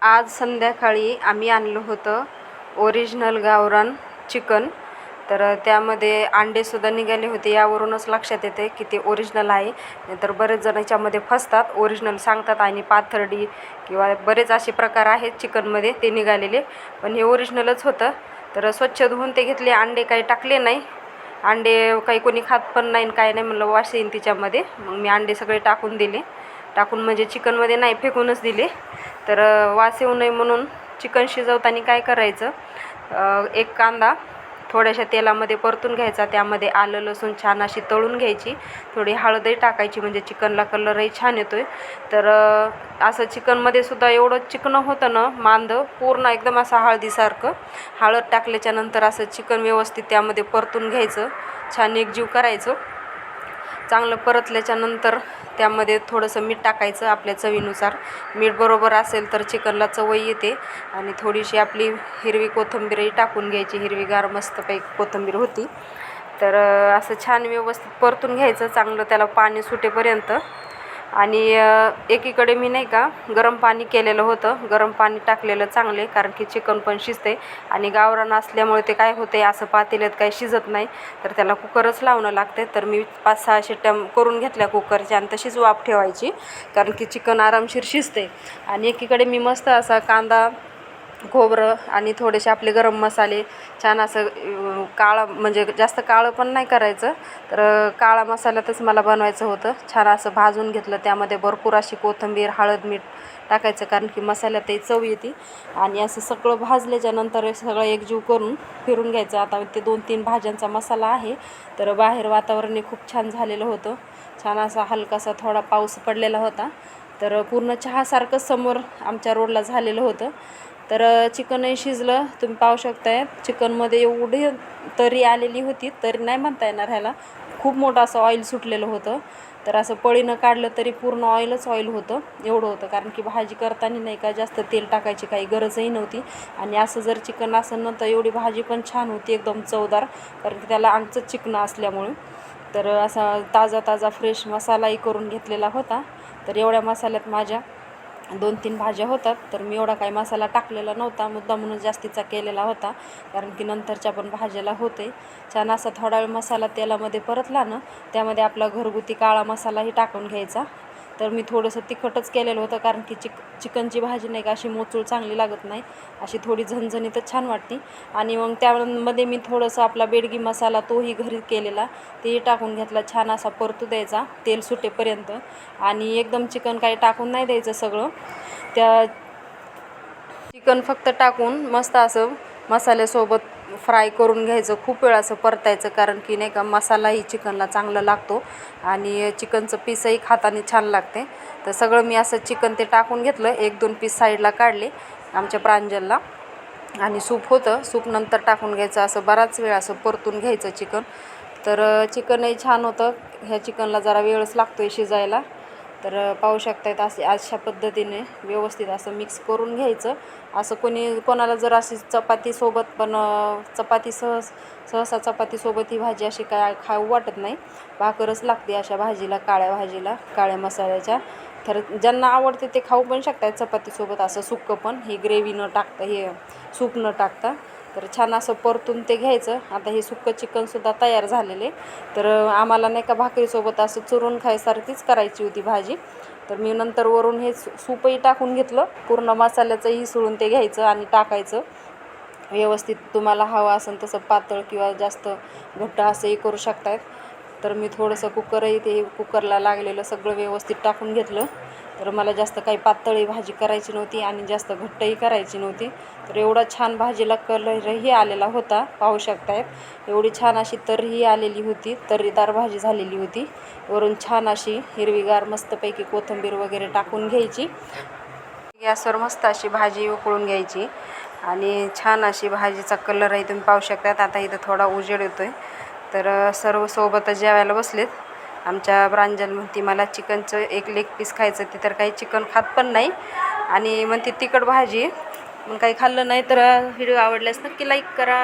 आज संध्याकाळी आम्ही आणलं होतं ओरिजिनल गावरान चिकन. तर त्यामध्ये अंडेसुद्धा निघाले होते. यावरूनच लक्षात येते की ते ओरिजिनल आहे. नाहीतर बरेच जण याच्यामध्ये फसतात, ओरिजिनल सांगतात आणि पाथर्डी किंवा बरेच असे प्रकार आहेत चिकनमध्ये ते निघालेले, पण हे ओरिजिनलच होतं. तर स्वच्छ धुवून ते घेतले. अंडे काही टाकले नाही. अंडे काही कोणी खात पण नाही काय नाही, म्हणलं वास येईन तिच्यामध्ये. मग मी अंडे सगळे टाकून दिले. टाकून म्हणजे चिकनमध्ये नाही, फेकूनच दिले. तर वास येऊ नये म्हणून चिकन शिजवताना काय करायचं, एक कांदा थोड्याशा तेलामध्ये परतून घ्यायचा. त्यामध्ये आलं लसूण छान अशी तळून घ्यायची. थोडी हळदही टाकायची म्हणजे चिकनला कलरही छान येतो आहे. तर असं चिकनमध्ये सुद्धा एवढं चिकनं होतं ना, मांदं पूर्ण एकदम असं हळदीसारखं. हळद टाकल्याच्यानंतर असं चिकन व्यवस्थित त्यामध्ये परतून घ्यायचं, छान एकजीव करायचं. चांगलं परतल्याच्यानंतर त्यामध्ये थोडंसं मीठ टाकायचं आपल्या चवीनुसार. मीठ बरोबर असेल तर चिकनला चवही येते. आणि थोडीशी आपली हिरवी कोथिंबीरही टाकून घ्यायची. हिरवीगार मस्तपैकी कोथिंबीर होती. तर असं छान व्यवस्थित परतून घ्यायचं चांगलं, त्याला पाणी सुटेपर्यंत. आणि एकीकडे मी नाही का गरम पाणी केलेलं होतं. गरम पाणी टाकलेलं चांगले, कारण की चिकन पण शिजते. आणि गावरान असल्यामुळे ते काय होते, असं पातेल्यात काही शिजत नाही, तर त्याला कुकरच लावणं लागते. तर मी 5-6 शिट्ट्या करून घेतल्या कुकरच्या आणि तशीच वाफ ठेवायची, कारण की चिकन आरामशीर शिजते. आणि एकीकडे मी मस्त असा कांदा, खोबरं आणि थोडेसे आपले गरम मसाले छान असं काळं, म्हणजे जास्त काळं पण नाही करायचं. तर काळा मसाल्यातच मला बनवायचं होतं. छान असं भाजून घेतलं. त्यामध्ये भरपूर अशी कोथिंबीर, हळद, मीठ टाकायचं, कारण की मसाल्यातही चव येते. आणि असं सगळं भाजल्याच्यानंतर सगळं एकजीव करून फिरून घ्यायचं. आता ते 2-3 भाज्यांचा मसाला आहे. तर बाहेर वातावरणही खूप छान झालेलं होतं. छान असा हलकासा थोडा पाऊस पडलेला होता. तर पूर्ण चहासारखं समोर आमच्या रोडला झालेलं होतं. तर चिकनही शिजलं, तुम्ही पाहू शकताय. चिकनमध्ये एवढी तरी आलेली होती, तरी नाही म्हणता येणार ह्याला, खूप मोठं असं ऑइल सुटलेलं होतं. तर असं पळीनं काढलं तरी पूर्ण ऑइलच ऑइल होतं, एवढं होतं. कारण की भाजी करताना नाही का जास्त तेल टाकायची काही गरजही नव्हती. आणि असं जर चिकन असेल ना तर एवढी भाजी पण छान होती, एकदम चवदार, कारण की त्याला आमचं चिकन असल्यामुळे. तर असा ताजा ताजा फ्रेश मसालाही करून घेतलेला होता. तर एवढ्या मसाल्यात माझ्या 2-3 भाज्या होतात. तर मी एवढा काही मसाला टाकलेला नव्हता, मुद्दा म्हणून जास्तीचा केलेला होता, कारण की नंतरच्या पण भाज्याला होते. छान असा थोडा वेळ मसाला तेलामध्ये परतला ना, त्यामध्ये आपला घरगुती काळा मसालाही टाकून घ्यायचा. तर मी थोडंसं तिखटच केलेलं होतं, कारण की चिकनची भाजी नाही का अशी मोचूळ चांगली लागत नाही, अशी थोडी झणझणीतच छान वाटते. आणि मग त्यामध्ये मी थोडंसं आपला बेडगी मसाला तोही घरी केलेला तेही टाकून घेतला. छान असा परतू द्यायचा तेल सुटेपर्यंत. आणि एकदम चिकन काही टाकून नाही द्यायचं सगळं. त्या चिकन फक्त टाकून मस्त असं मसाल्यासोबत फ्राय करून घ्यायचं. खूप वेळ असं परतायचं, कारण की नाही का मसालाही चिकनला चांगला लागतो आणि चिकनचं पीसही खाताना छान लागते. तर सगळं मी असं चिकन ते टाकून घेतलं. 1-2 पीस साईडला काढले आमच्या प्रांजलला. आणि सूप होतं, सूप नंतर टाकून घ्यायचं. असं बराच वेळ असं परतून घ्यायचं चिकन. तर चिकनही छान होतं. ह्या चिकनला जरा वेळच लागतो आहे शिजायला. तर पाहू शकतायत अशा पद्धतीने व्यवस्थित असं मिक्स करून घ्यायचं. असं कोणाला जर अशी चपातीसोबत पण सहसा चपातीसोबत ही भाजी अशी काय खाऊ वाटत नाही, भाकरच लागते अशा भाजीला, काळ्या भाजीला, काळ्या मसाल्याच्या. तर ज्यांना आवडते ते खाऊ पण शकतात चपातीसोबत असं सुक्कं पण, ही ग्रेव्ही न टाकता, हे सूप न टाकता. तर छान असं परतून ते घ्यायचं. आता हे सुक्कं चिकनसुद्धा तयार झालेले. तर आम्हाला नाही का भाकरीसोबत असं चुरून खायसारखीच करायची होती भाजी. तर मी नंतर वरून हे सूपही टाकून घेतलं. पूर्ण मसाल्याचंही सोडून ते घ्यायचं आणि टाकायचं व्यवस्थित. तुम्हाला हवं असेल तसं पातळ किंवा जास्त घट्ट असंही करू शकतात. तर मी थोडंसं कुकरला लागलेलं सगळं व्यवस्थित टाकून घेतलं. तर मला जास्त काही पातळी भाजी करायची नव्हती आणि जास्त घट्टही करायची नव्हती. तर एवढा छान भाजीला कलरही आलेला होता, पाहू शकतायत. एवढी छान अशी तरीही आलेली होती, तर्रीदार भाजी झालेली होती. वरून छान अशी हिरवीगार मस्तपैकी कोथिंबीर वगैरे टाकून घ्यायची. गॅसवर मस्त अशी भाजी उकळून घ्यायची. आणि छान अशी भाजीचा कलरही तुम्ही पाहू शकतात. आता इथं थोडा उजेड येतो आहे. तर सर्व सोबतच जेवायला बसलेत. आमच्या प्रांजल म्हणती मला चिकनचं एक लेग पीस खायचं. ती तर काही चिकन खात पण नाही आणि म्हणते तिखट भाजी. मग काही खाल्लं नाही. तर व्हिडिओ आवडल्यास नक्की लाईक करा.